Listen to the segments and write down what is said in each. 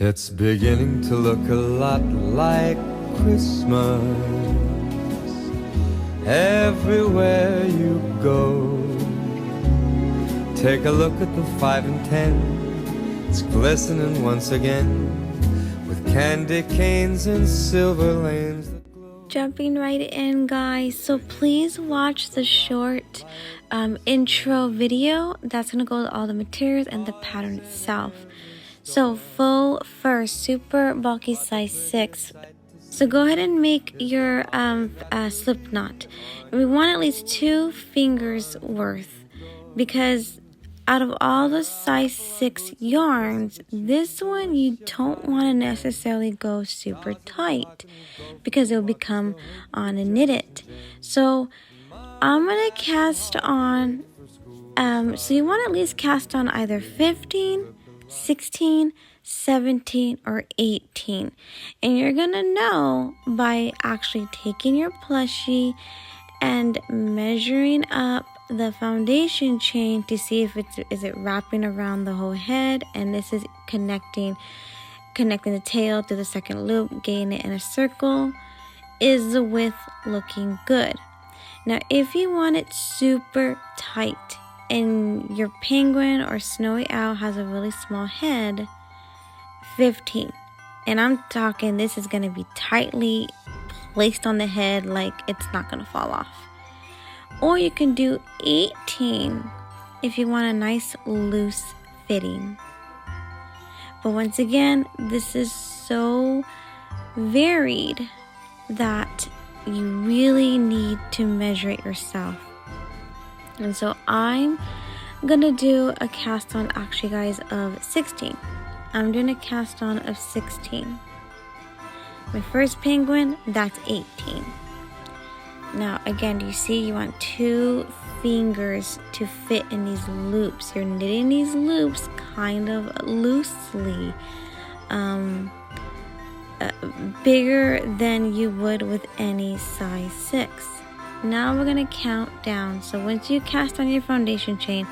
It's beginning to look a lot like Christmas everywhere you go. Take a look at the 5 and 10. It's glistening once again with candy canes and silver lanes. Jumping right in, guys, so please watch the short intro video that's gonna go with all the materials and the pattern itself. So faux fur, super bulky, size 6. So go ahead and make your slip knot. We want at least 2 fingers worth, because out of all the size 6 yarns, this one you don't want to necessarily go super tight because it'll become on a knitted. So I'm going to cast on, so you want to at least cast on either 15, 16, 17, or 18. And you're going to know by actually taking your plushie and measuring up the foundation chain to see if is it wrapping around the whole head, and this is connecting the tail to the second loop, getting it in a circle. Is the width looking good? Now if you want it super tight and your penguin or snowy owl has a really small head, 15. And I'm talking this is going to be tightly placed on the head, like it's not going to fall off. Or you can do 18 if you want a nice loose fitting. But once again, this is so varied that you really need to measure it yourself. And so I'm gonna do a cast on, actually guys, of 16. I'm doing a cast on of 16. My first penguin, that's 18. Now again, do you see you want 2 fingers to fit in these loops. You're knitting these loops kind of loosely, bigger than you would with any size 6. Now we're going to count down. So once you cast on your foundation chain,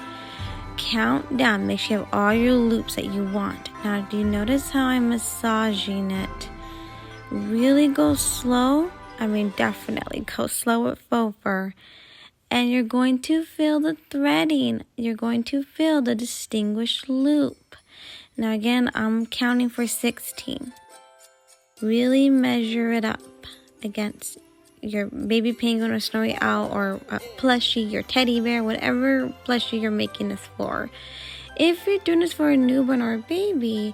count down. Make sure you have all your loops that you want. Now do you notice how I'm massaging it? Really go slow. I mean, definitely go slow with faux fur. And you're going to feel the threading. You're going to feel the distinguished loop. Now again, I'm counting for 16. Really measure it up against your baby penguin or snowy owl or a plushie, your teddy bear, whatever plushie you're making this for. If you're doing this for a newborn or a baby,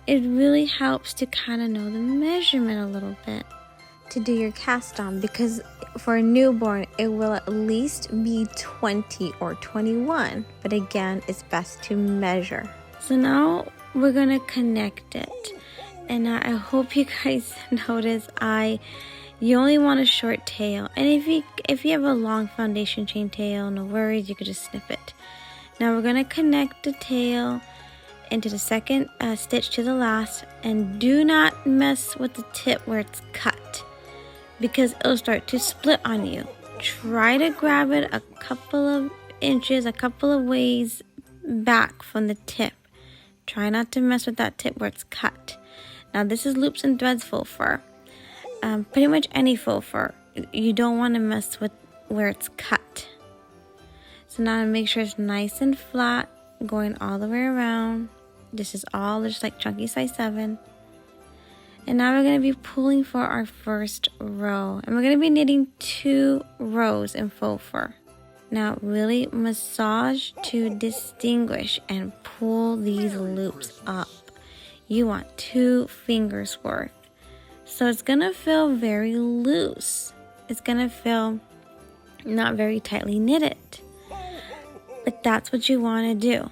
it really helps to kind of know the measurement a little bit to do your cast on, because for a newborn it will at least be 20 or 21, but again, it's best to measure. So now we're gonna connect it, and I hope you guys notice you only want a short tail, and if you have a long foundation chain tail, no worries, you could just snip it. Now we're gonna connect the tail into the second stitch to the last, and do not mess with the tip where it's cut, because it'll start to split on you. Try to grab it a couple of inches, a couple of ways back from the tip. Try not to mess with that tip where it's cut. Now this is loops and threads faux fur. Pretty much any faux fur. You don't want to mess with where it's cut. So now make sure it's nice and flat, going all the way around. This is all just like chunky size 7. And now we're going to be pulling for our first row. And we're going to be knitting 2 rows in faux fur. Now really massage to distinguish and pull these loops up. You want 2 fingers worth. So it's going to feel very loose. It's going to feel not very tightly knitted. But that's what you want to do,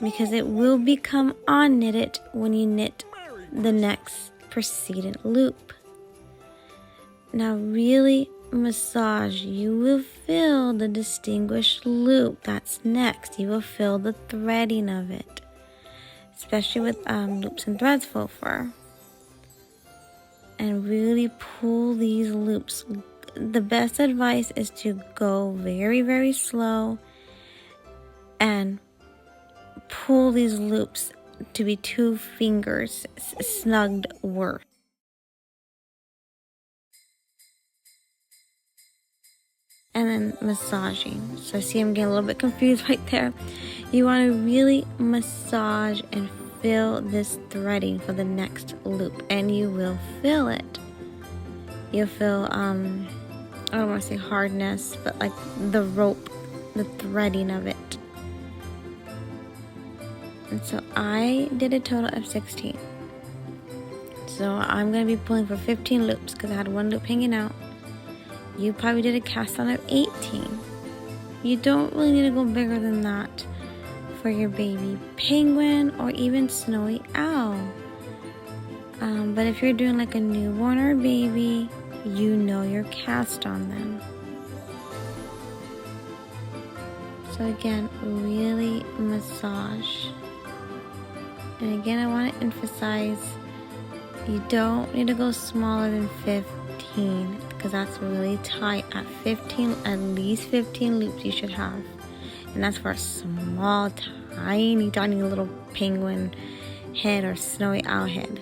because it will become on knitted when you knit the next preceding loop. Now really massage. You will feel the distinguished loop that's next. You will feel the threading of it, especially with loops and threads faux fur. And really pull these loops. The best advice is to go very, very slow and pull these loops to be 2 fingers snugged worth. And then massaging. So see, I'm getting a little bit confused right there. You want to really massage and feel this threading for the next loop, and you will feel it. You'll feel I don't want to say hardness, but like the rope, the threading of it. And so I did a total of 16. So I'm going to be pulling for 15 loops because I had 1 loop hanging out. You probably did a cast on of 18. You don't really need to go bigger than that for your baby penguin or even snowy owl. But if you're doing like a newborn or a baby, you know your cast on them. So again, really massage. And again, I want to emphasize, you don't need to go smaller than 15 because that's really tight. At 15, at least 15 loops you should have. And that's for a small, tiny little penguin head or snowy owl head.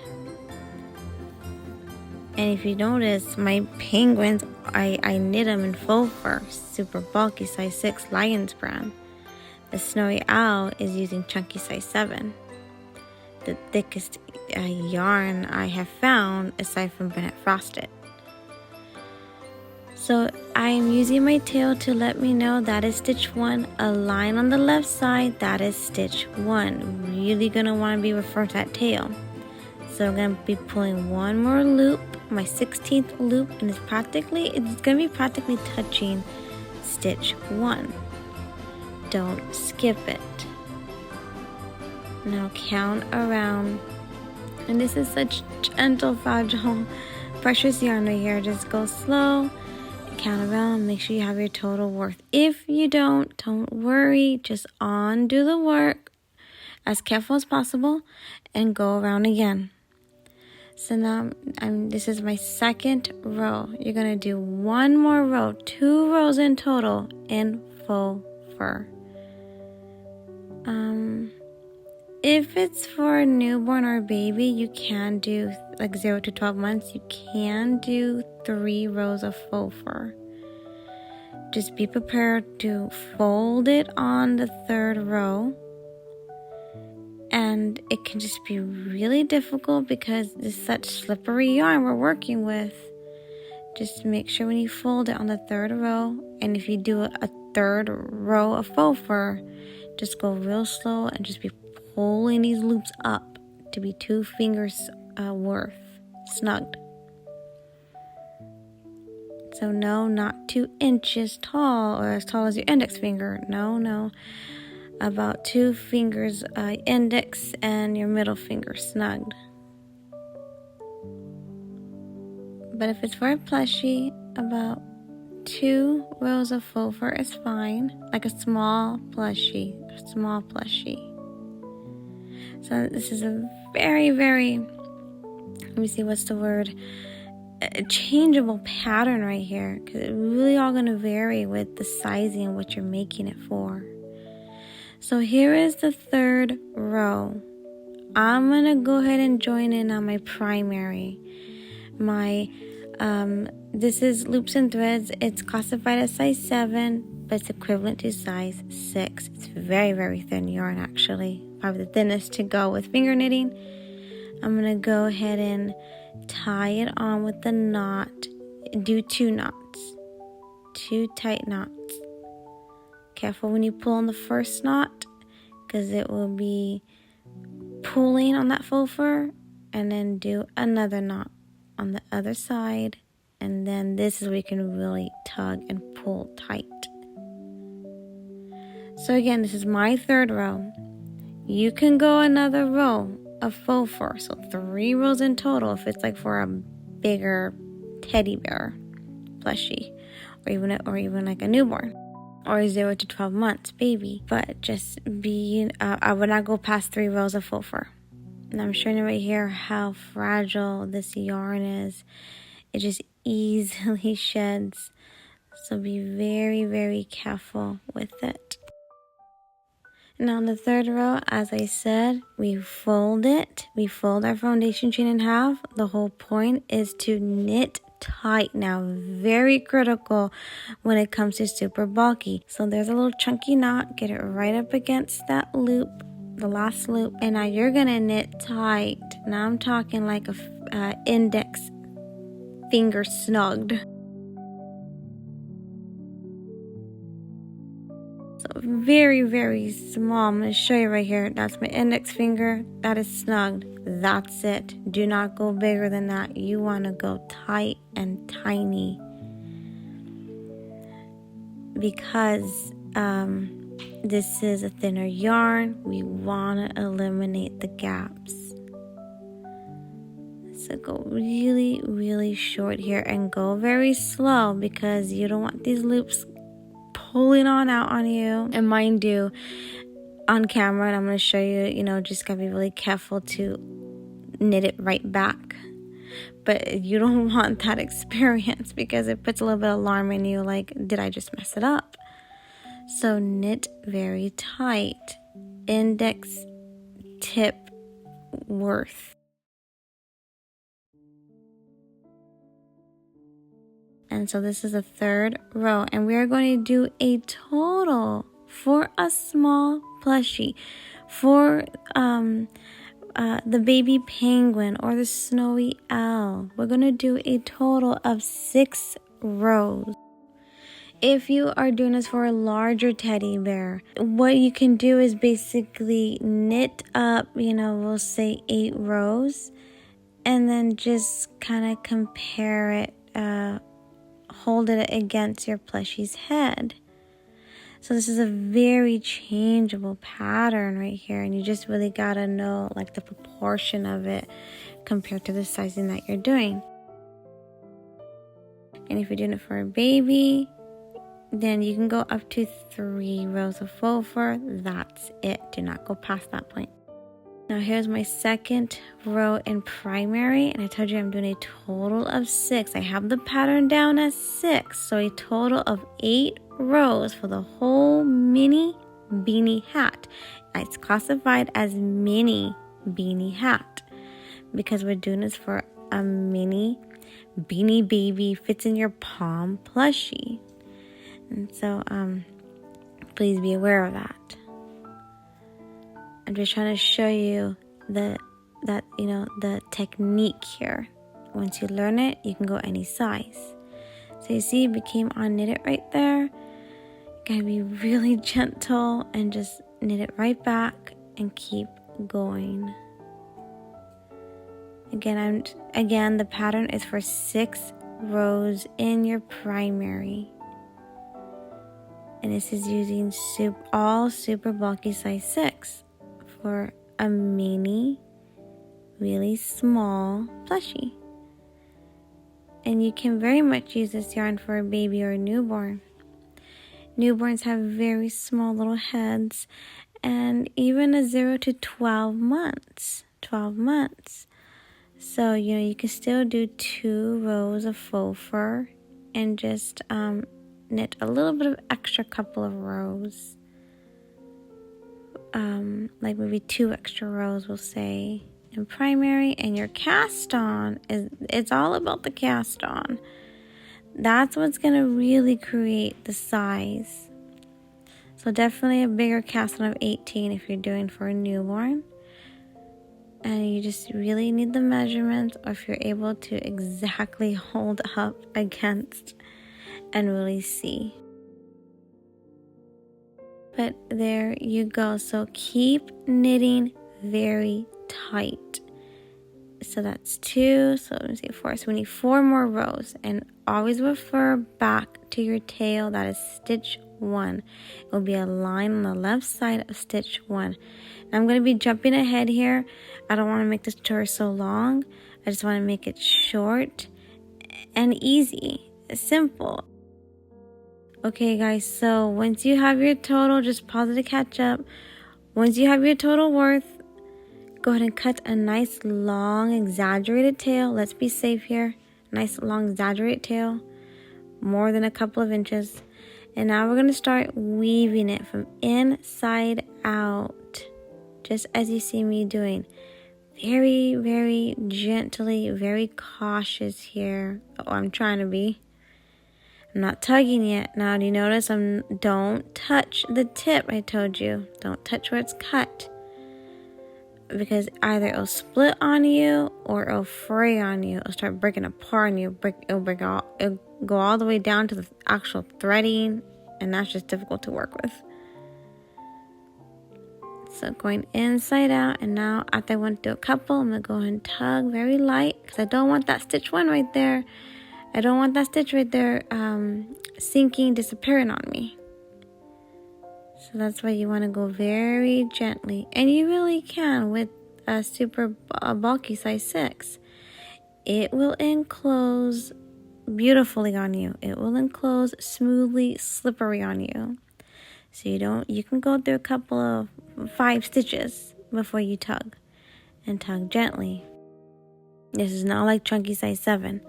And if you notice, my penguins, I knit them in faux fur, super bulky, size 6 Lions brand. The snowy owl is using chunky size 7. The thickest yarn I have found aside from Bennett Frosted. So I'm using my tail to let me know that is stitch 1. A line on the left side, that is stitch 1. Really gonna want to be referring to that tail. So I'm gonna be pulling 1 more loop, my 16th loop, and it's gonna be practically touching stitch 1. Don't skip it. Now count around, and this is such gentle, fragile, precious yarn right here. Just go slow, count around, make sure you have your total worth. If you don't worry, just undo the work as careful as possible and go around again. So now this is my 2nd row. You're gonna do 1 more row, 2 rows in total in faux fur. If it's for a newborn or a baby, you can do like 0 to 12 months. You can do 3 rows of faux fur. Just be prepared to fold it on the 3rd row. And it can just be really difficult because it's such slippery yarn we're working with. Just make sure when you fold it on the 3rd row, and if you do a 3rd row of faux fur, just go real slow and just be pulling these loops up to be 2 fingers worth snugged. So no, not 2 inches tall or as tall as your index finger. No. About 2 fingers index and your middle finger snugged. But if it's for a plushie, about 2 rows of faux fur is fine. Like a small plushie. So this is a very, very, let me see, what's the word? A changeable pattern right here. Because it's really all going to vary with the sizing and what you're making it for. So here is the 3rd row. I'm going to go ahead and join in on my primary. This is Loops and Threads. It's classified as size 7, but it's equivalent to size 6. It's very, very thin yarn actually. Probably the thinnest to go with finger knitting. I'm going to go ahead and tie it on with the knot. Do 2 knots. 2 tight knots. Careful when you pull on the first knot because it will be pulling on that faux fur, and then do another knot on the other side, and then this is where you can really tug and pull tight. So again, this is my 3rd row. You can go another row of faux fur, so 3 rows in total if it's like for a bigger teddy bear plushie, or even like a newborn. Or 0 to 12 months baby. But just I would not go past 3 rows of faux fur. And I'm showing you right here how fragile this yarn is. It just easily sheds. So be very, very careful with it. Now on the third row, as I said, we fold it. We fold our foundation chain in half. The whole point is to knit tight. Now, very critical when it comes to super bulky. So there's a little chunky knot. Get it right up against that loop, the last loop. And now you're going to knit tight. Now I'm talking like a index finger snugged. Very, very small. I'm going to show you right here. That's my index finger. That is snugged. That's it. Do not go bigger than that. You want to go tight and tiny. Because this is a thinner yarn, we want to eliminate the gaps. So go really, really short here and go very slow because you don't want these loops pulling on out on you. And mind you, on camera, and I'm going to show you, just got to be really careful to knit it right back. But you don't want that experience because it puts a little bit of alarm in you, like, did I just mess it up? So knit very tight, index tip worth. And so this is the third row, and we are going to do a total for a small plushie, for the baby penguin or the snowy owl. We're going to do a total of 6 rows. If you are doing this for a larger teddy bear, what you can do is basically knit up, we'll say 8 rows, and then just kind of compare it, hold it against your plushie's head. So this is a very changeable pattern right here, and you just really gotta know like the proportion of it compared to the sizing that you're doing. And if you're doing it for a baby, then you can go up to 3 rows of faux fur. That's it. Do not go past that point. Now here's my second row in primary, and I told you I'm doing a total of 6. I have the pattern down as 6, so a total of 8 rows for the whole mini beanie hat. It's classified as mini beanie hat because we're doing this for a mini beanie baby, fits in your palm plushie. And so please be aware of that. I'm just trying to show you the technique here. Once you learn it, you can go any size. So you see, it became on knit it right there. You gotta be really gentle and just knit it right back and keep going. Again, the pattern is for 6 rows in your primary. And this is using all super bulky size 6. For a mini, really small plushie. And you can very much use this yarn for a baby or a newborn. Newborns have very small little heads, and even a 0 to 12 months. So, you can still do 2 rows of faux fur and just knit a little bit of extra couple of rows. Like maybe 2 extra rows, we'll say, in primary. And your cast on it's all about the cast on. That's what's gonna really create the size. So definitely a bigger cast on of 18 if you're doing for a newborn. And you just really need the measurements, or if you're able to exactly hold up against and really see. But there you go. So keep knitting very tight. So that's 2. So let me see, 4. So we need 4 more rows. And always refer back to your tail. That is stitch 1. It will be a line on the left side of stitch 1. Now I'm going to be jumping ahead here. I don't want to make this tutorial so long. I just want to make it short and easy, simple. Okay guys, so once you have your total, just pause it to catch up. Once you have your total worth, go ahead and cut a nice long exaggerated tail. Let's be safe here. Nice long exaggerated tail, more than a couple of inches. And now we're going to start weaving it from inside out, just as you see me doing. Very, very gently, very cautious here. Oh, I'm trying to be. I'm not tugging yet. Now, do you notice don't touch the tip, I told you. Don't touch where it's cut. Because either it'll split on you or it'll fray on you. It'll start breaking apart on you. It'll go all the way down to the actual threading. And that's just difficult to work with. So going inside out, and now after I want to do a couple, I'm going to go ahead and tug very light because I don't want that stitch one right there. I don't want that stitch right there sinking, disappearing on me. So that's why you want to go very gently. And you really can with a super bulky size 6. It will enclose beautifully on you. It will enclose smoothly, slippery on you. So you can go through a couple of 5 stitches before you tug, and tug gently. This is not like chunky size 7,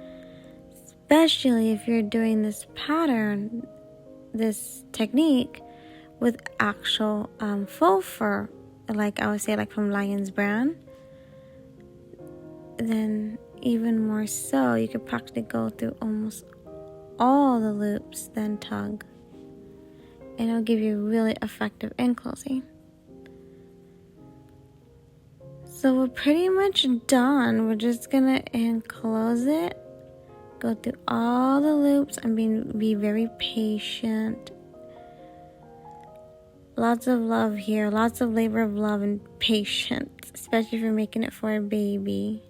especially if you're doing this pattern, this technique with actual faux fur, like I would say, like from Lion's brand. Then even more so, you could practically go through almost all the loops, then tug. And it'll give you really effective enclosing. So we're pretty much done. We're just gonna enclose it, go through all the loops, and be very patient. Lots of love here, lots of labor of love and patience, especially if you're making it for a baby.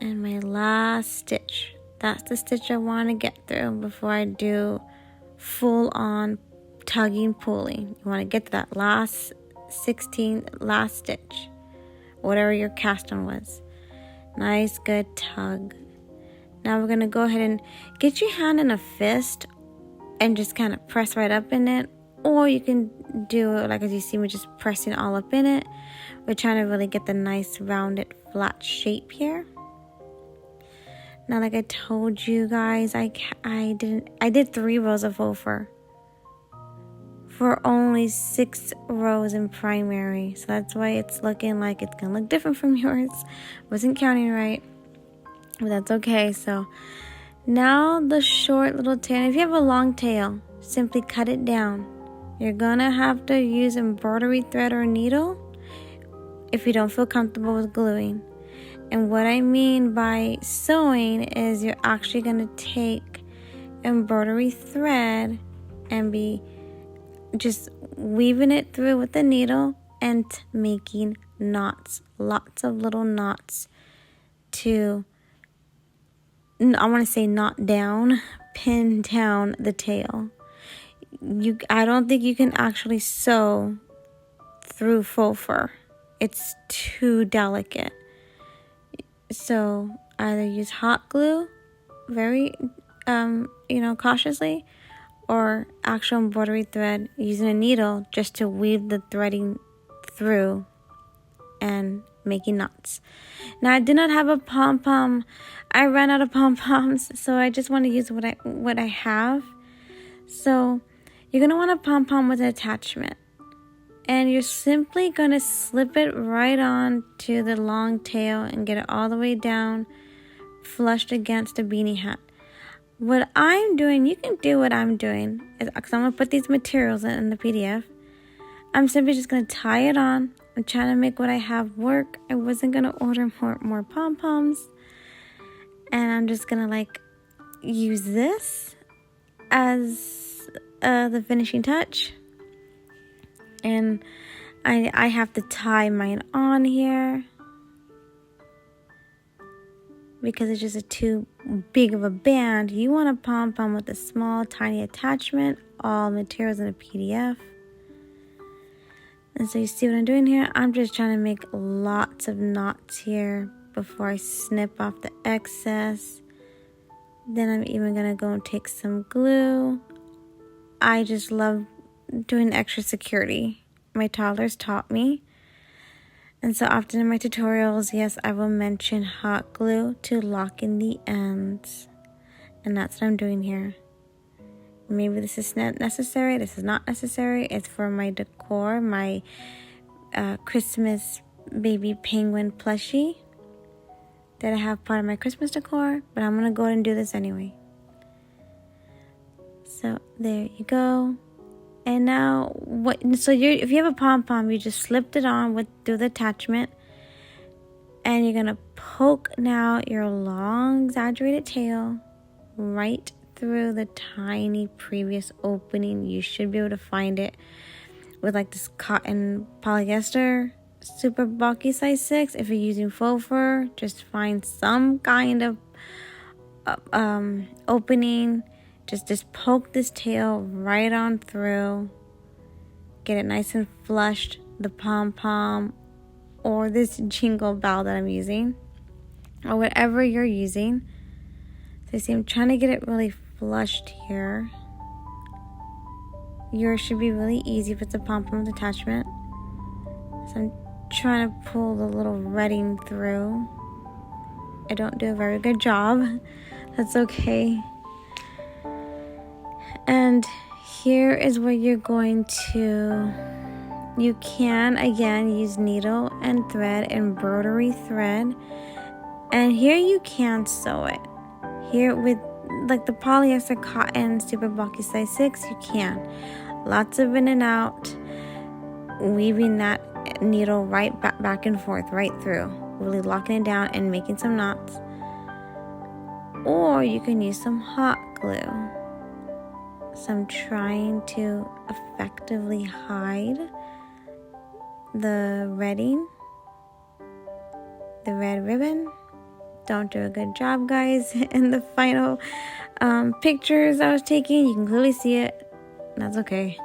And my last stitch. That's the stitch I want to get through before I do full on tugging, pulling. You want to get to that last 16th, last stitch, whatever your cast on was. Nice, good tug. Now we're going to go ahead and get your hand in a fist and just kind of press right up in it. Or you can do it like as you see me, just pressing all up in it. We're trying to really get the nice rounded flat shape here. Now, like I told you guys, I did 3 rows of faux fur for only 6 rows in primary. So that's why it's looking like it's gonna look different from yours. Wasn't counting right, but that's okay. So now the short little tail. If you have a long tail, simply cut it down. You're gonna have to use embroidery thread or needle if you don't feel comfortable with gluing. And what I mean by sewing is you're actually going to take embroidery thread and be just weaving it through with the needle and making knots, lots of little knots to, I want to say knot down, pin down the tail. I don't think you can actually sew through faux fur. It's too delicate. So either use hot glue very, cautiously, or actual embroidery thread using a needle just to weave the threading through and making knots. Now I did not have a pom-pom. I ran out of pom-poms, so I just want to use what I have. So you're going to want a pom-pom with an attachment. And you're simply going to slip it right on to the long tail and get it all the way down, flushed against a beanie hat. What I'm doing, you can do what I'm doing, because I'm going to put these materials in the PDF. I'm simply just going to tie it on. I'm trying to make what I have work. I wasn't going to order more pom-poms. And I'm just going to use this as the finishing touch. And I have to tie mine on here because it's just too big of a band. You want a pom-pom with a small, tiny attachment. All materials in a PDF. And so you see what I'm doing here? I'm just trying to make lots of knots here before I snip off the excess. Then I'm even going to go and take some glue. I just love doing extra security. My toddlers taught me. And so often in my tutorials, yes, I will mention hot glue to lock in the ends. And that's what I'm doing here. Maybe this is necessary, this is not necessary. It's for my decor, my Christmas baby penguin plushie that I have part of my Christmas decor, but I'm gonna go ahead and do this anyway. So there you go. And now if you have a pom-pom, you just slipped it on through the attachment, and you're gonna poke now your long exaggerated tail right through the tiny previous opening. You should be able to find it with like this cotton polyester super bulky size 6. If you're using faux fur, just find some kind of opening. Just poke this tail right on through. Get it nice and flushed, the pom-pom or this jingle bell that I'm using, or whatever you're using. So you see, I'm trying to get it really flushed here. Yours should be really easy if it's a pom-pom attachment. So I'm trying to pull the little redding through. I don't do a very good job. That's okay. And here is where you're going to, you can again use needle and thread, embroidery thread. And here you can sew it. Here with like the polyester cotton super bulky size 6, you can. Lots of in and out, weaving that needle right back and forth, right through, really locking it down and making some knots. Or you can use some hot glue. So I'm trying to effectively hide the redding, the red ribbon. Don't do a good job, guys. In the final pictures I was taking, you can clearly see it. That's okay.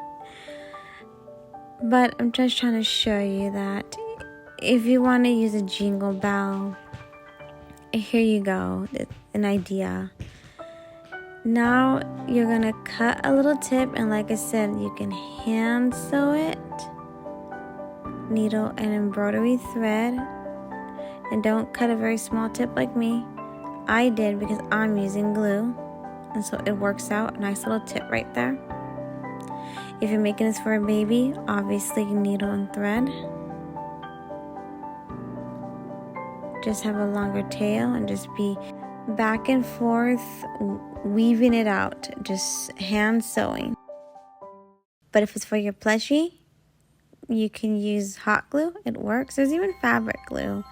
But I'm just trying to show you that if you want to use a jingle bell, here you go. It's an idea. Now you're gonna cut a little tip, and like I said, you can hand sew it, needle and embroidery thread, and don't cut a very small tip like me. I did because I'm using glue, and so it works out. A nice little tip right there. If you're making this for a baby, obviously needle and thread. Just have a longer tail and just be back and forth weaving it out, just hand sewing. But if it's for your plushie, you can use hot glue. It works. There's even fabric glue,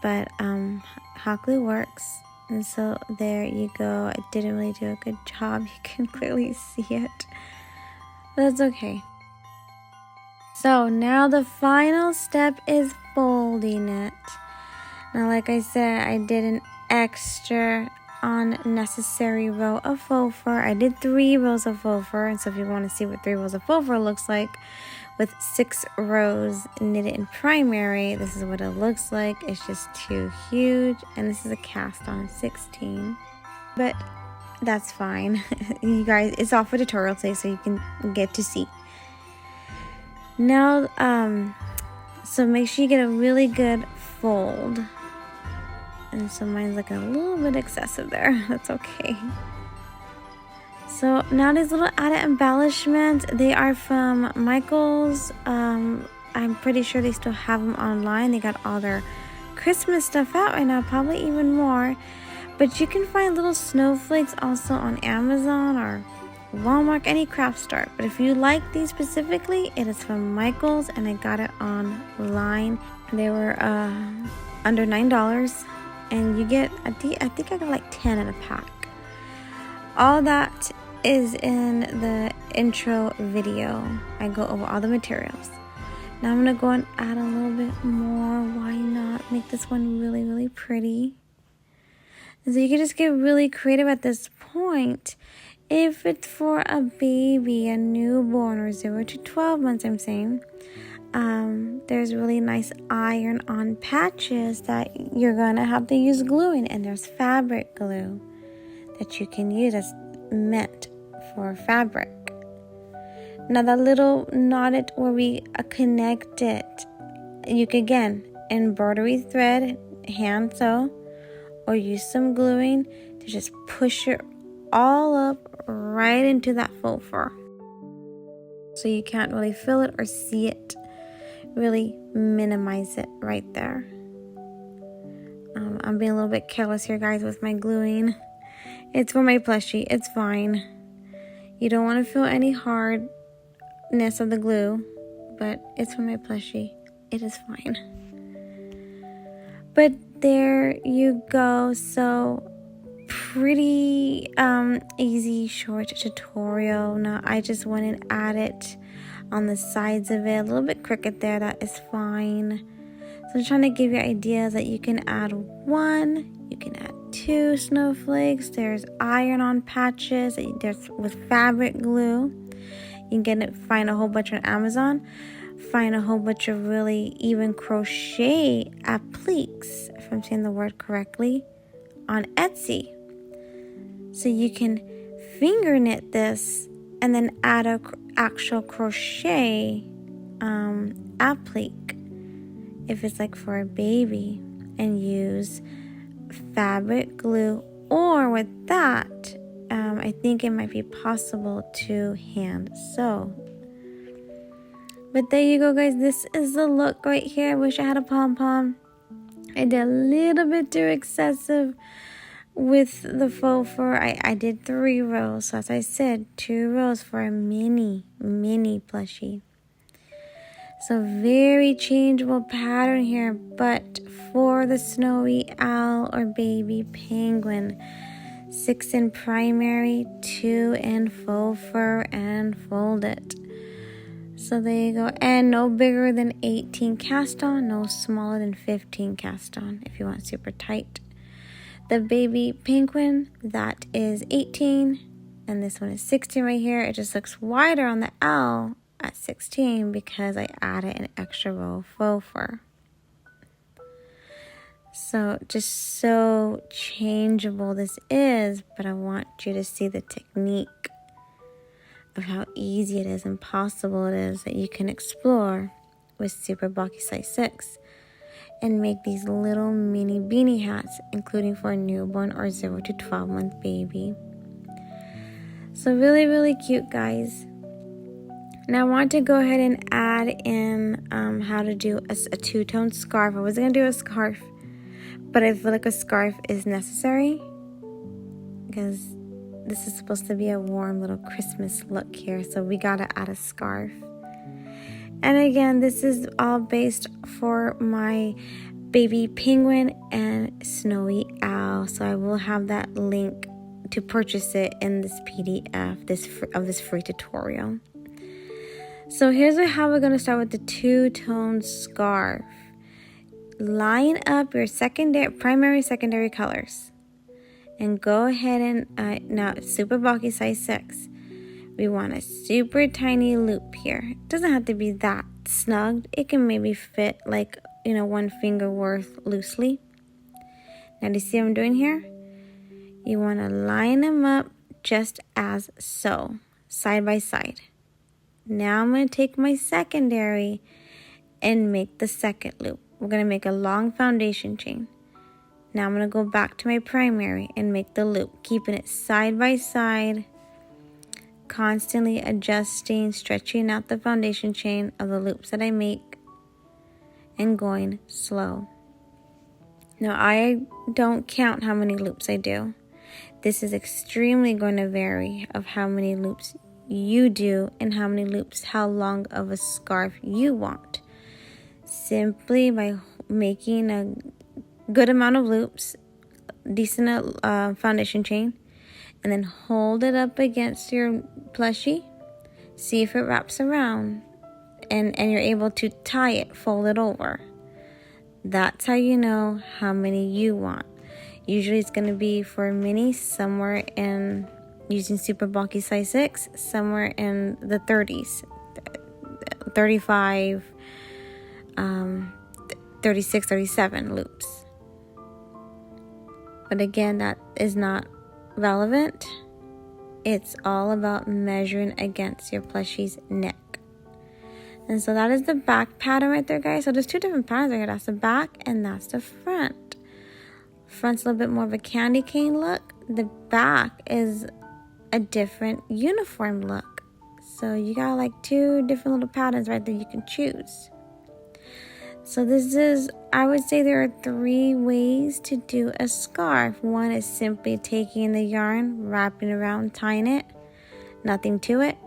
but hot glue works. And so there you go. I didn't really do a good job. You can clearly see it, but that's okay. So now the final step is folding it. Now, like I said, I did an extra unnecessary row of faux fur. I did 3 rows of faux fur, and so if you want to see what 3 rows of faux fur looks like with 6 rows knitted in primary, this is what it looks like. It's just too huge, and this is a cast on 16, but that's fine. You guys, it's all for tutorial today, so you can get to see. Now, so make sure you get a really good fold. And so mine's looking a little bit excessive there. That's okay. So now these little added embellishments, they are from Michael's. I'm pretty sure they still have them online. They got all their Christmas stuff out right now, probably even more. But you can find little snowflakes also on Amazon or Walmart, any craft store. But if you like these specifically, it is from Michael's, and I got it online. They were under $9. And you get, I think I got like 10 in a pack. All that is in the intro video. I go over all the materials. Now I'm going to go and add a little bit more. Why not make this one really, really pretty? And so you can just get really creative at this point. If it's for a baby, a newborn, or 0 to 12 months, I'm saying, there's really nice iron-on patches that you're gonna have to use glue in, and there's fabric glue that you can use that's meant for fabric. Now that little knotted where we connect it, you can again embroidery thread, hand sew, or use some gluing to just push it all up right into that faux fur. So you can't really feel it or see it. Really minimize it right there. I'm being a little bit careless here, guys, with my gluing. It's for my plushie. It's fine. You don't want to feel any hardness of the glue, but it's for my plushie. It is fine. But there you go. So pretty easy short tutorial. Now I just went and added on the sides of it a little bit crooked there. That is fine. So I'm trying to give you ideas that you can add 1, you can add 2 snowflakes. There's iron-on patches. There's with fabric glue. You can find a whole bunch on Amazon. Find a whole bunch of really even crochet appliques, if I'm saying the word correctly, on Etsy. So you can finger knit this and then add a actual crochet applique if it's like for a baby, and use fabric glue, or with that I think it might be possible to hand sew. But there you go, guys. This is the look right here. I wish I had a pom-pom. I did a little bit too excessive with the faux fur. I did 3 rows. So as I said, 2 rows for a mini plushie. So very changeable pattern here. But for the snowy owl or baby penguin, 6 in primary, 2 in faux fur, and fold it. So there you go. And no bigger than 18 cast on, no smaller than 15 cast on if you want super tight. The baby penguin, that is 18, and this one is 16 right here. It just looks wider on the owl at 16 because I added an extra row of faux fur. So just so changeable this is, but I want you to see the technique of how easy it is and possible it is that you can explore with super bulky size 6 and make these little mini beanie hats, including for a newborn or 0 to 12 month baby. So really, really cute, guys. Now I want to go ahead and add in how to do a 2-tone scarf. I was going to do a scarf, but I feel like a scarf is necessary because this is supposed to be a warm little Christmas look here, so we gotta add a scarf. And again, this is all based for my baby penguin and snowy owl, so I will have that link to purchase it in this PDF of this free tutorial. So here's how we're going to start with the 2-tone scarf. Line up your primary, secondary colors. And go ahead and, now super bulky size 6. We want a super tiny loop here. It doesn't have to be that snugged. It can maybe fit like, 1 finger worth loosely. Now do you see what I'm doing here? You want to line them up just as so, side by side. Now I'm going to take my secondary and make the second loop. We're going to make a long foundation chain. Now I'm going to go back to my primary and make the loop, keeping it side by side, constantly adjusting, stretching out the foundation chain of the loops that I make, and going slow. Now I don't count how many loops I do. This is extremely going to vary of how many loops you do and how long of a scarf you want. Simply by making a good amount of loops, decent foundation chain, and then hold it up against your plushie. See if it wraps around, and you're able to tie it, fold it over. That's how you know how many you want. Usually it's going to be for a mini somewhere in, using super bulky size 6, somewhere in the 30s, 35, 36, 37 loops. But again, that is not relevant. It's all about measuring against your plushie's neck. And so that is the back pattern right there, guys. So there's 2 different patterns right here. That's the back and that's the front. Front's a little bit more of a candy cane look. the back is a different uniform look. So you got like 2 different little patterns right there you can choose. So this is, I would say there are 3 ways to do a scarf. One is simply taking the yarn, wrapping around, tying it, nothing to it.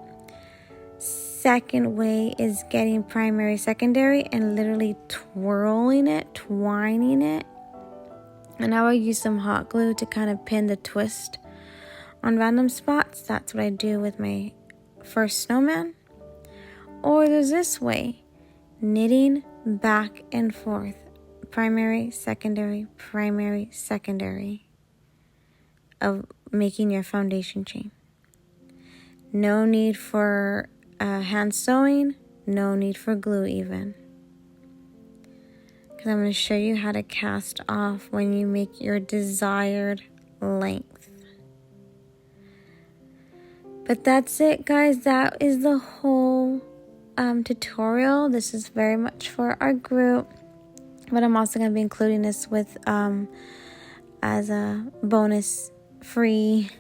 Second way is getting primary, secondary, and literally twirling it, twining it. And I will use some hot glue to kind of pin the twist on random spots. That's what I do with my first snowman. Or there's this way, knitting back and forth, primary, secondary, of making your foundation chain. No need for hand sewing, no need for glue even. Because I'm going to show you how to cast off when you make your desired length. But that's it, guys. That is the whole tutorial. This is very much for our group, but I'm also going to be including this with as a bonus free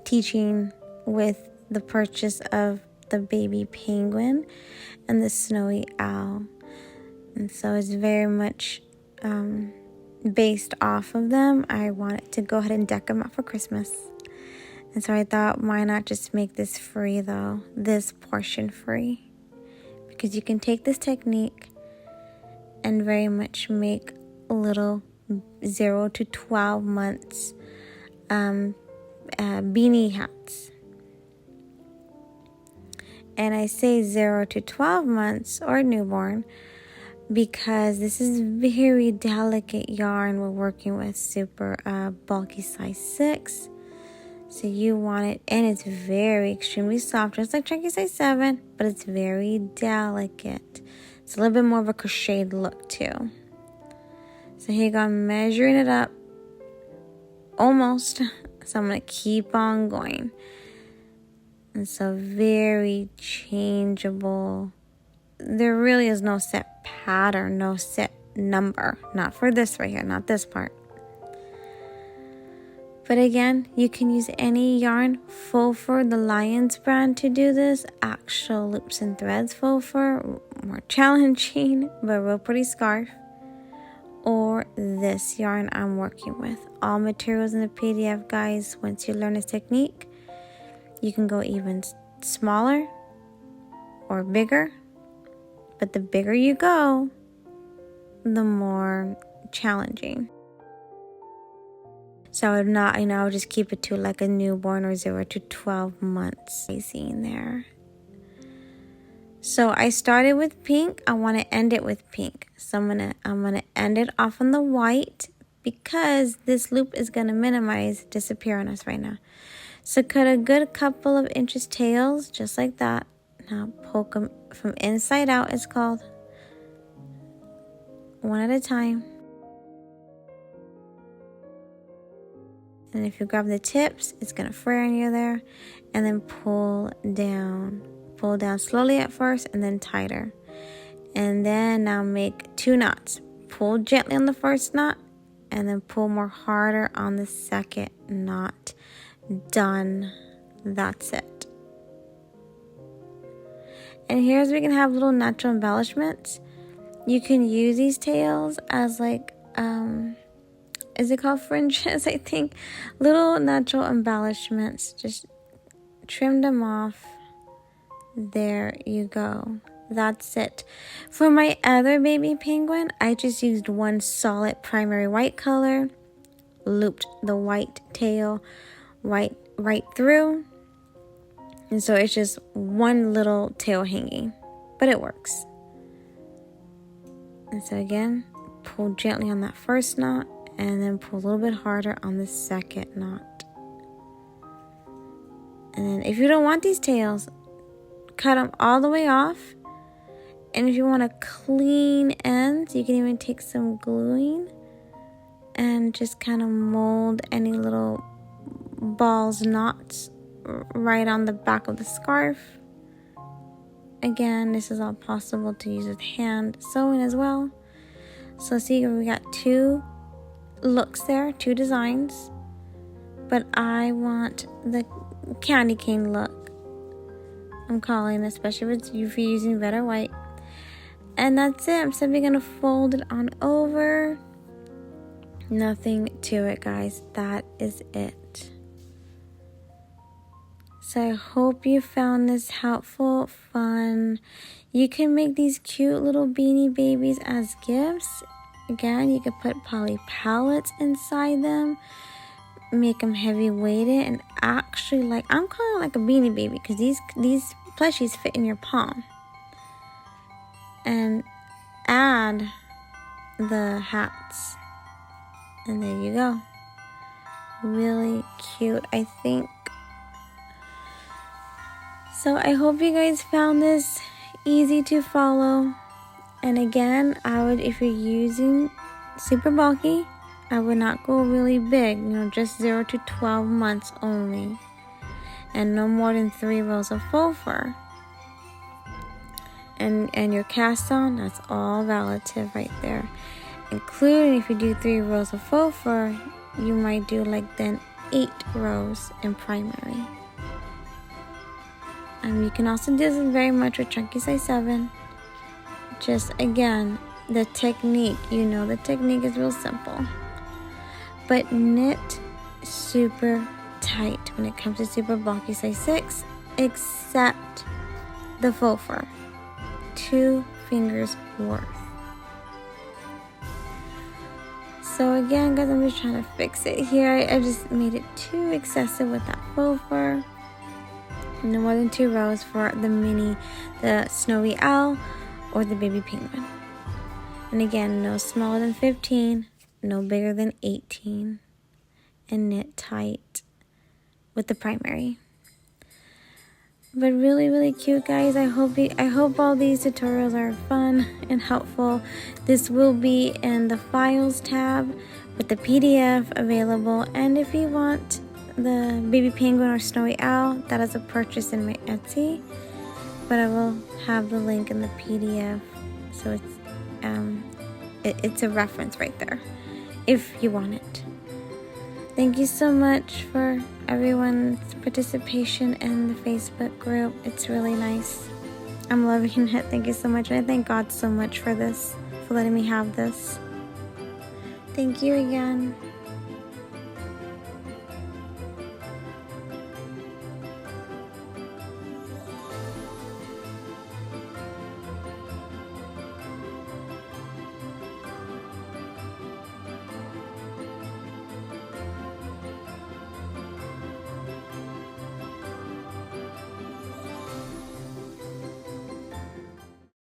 teaching with the purchase of the baby penguin and the snowy owl. And so it's very much based off of them. I wanted to go ahead and deck them up for Christmas. And so I thought, why not just make this free though? This portion free. Because you can take this technique and very much make little 0 to 12 months beanie hats. And I say 0 to 12 months or newborn because this is very delicate yarn we're working with, super bulky size 6. So you want it, and it's very extremely soft, just like chunky size 7, but it's very delicate. It's a little bit more of a crocheted look too. So here you go, I'm measuring it up almost. So I'm going to keep on going. And so very changeable. There really is no set pattern, no set number. Not for this right here, not this part. But again, you can use any yarn. Faux fur, the Lions brand, to do this. Actual loops and threads faux fur, more challenging, but real pretty scarf. Or this yarn I'm working with. All materials in the PDF, guys. Once you learn this technique, you can go even smaller or bigger. But the bigger you go, the more challenging. So I would not, I would just keep it to like a newborn or 0 to 12 months. Seeing there. So I started with pink. I want to end it with pink. So I'm gonna end it off on the white because this loop is gonna disappear on us right now. So cut a good couple of inches tails, just like that. Now poke them from inside out, it's called. One at a time. And if you grab the tips, it's going to fray on you there. And then pull down. Pull down slowly at first and then tighter. And then now make 2 knots. Pull gently on the first knot and then pull more harder on the second knot. Done. That's it. And here's where we can have little natural embellishments. You can use these tails as like, is it called fringes, I think? Little natural embellishments. Just trim them off. There you go. That's it. For my other baby penguin, I just used one solid primary white color. Looped the white tail right through. And so it's just one little tail hanging. But it works. And so again, pull gently on that first knot. And then pull a little bit harder on the second knot. And then if you don't want these tails, cut them all the way off. And if you want a clean ends, you can even take some gluing and just kind of mold any little balls, knots right on the back of the scarf. Again, this is all possible to use with hand sewing as well. So see, we got 2 looks there, 2 designs. but I want the candy cane look. I'm calling it, especially if you're using red or white. And that's it. I'm simply going to fold it on over. Nothing to it, guys. That is it. So I hope you found this helpful, fun. You can make these cute little beanie babies as gifts. Again, you could put poly palettes inside them. Make them heavy weighted and actually, like, I'm calling it like a beanie baby because these plushies fit in your palm. And add the hats. And there you go. Really cute, I think. So I hope you guys found this easy to follow. And again, if you're using super bulky, I would not go really big, just 0 to 12 months only. And no more than 3 rows of faux fur. And your cast on, that's all relative right there. Including if you do 3 rows of faux fur, you might do like then 8 rows in primary. You can also do this very much with chunky size 7. Just again, the technique, the technique is real simple. But knit super tight when it comes to super bulky size 6, except the faux fur. 2 fingers worth. So again, guys, I'm just trying to fix it here. I just made it too excessive with that faux fur. No more than 2 rows for the snowy owl or the baby penguin. And again, no smaller than 15, no bigger than 18. And knit tight with the primary. But really, really cute, guys. I hope all these tutorials are fun and helpful. This will be in the files tab with the PDF available. And if you want the baby penguin or snowy owl, that is a purchase in my Etsy. But I will have the link in the PDF, so it's a reference right there if you want it. Thank you so much for everyone's participation in the Facebook group. It's really nice. I'm loving it. Thank you so much. And I thank God so much for this, for letting me have this. Thank you again.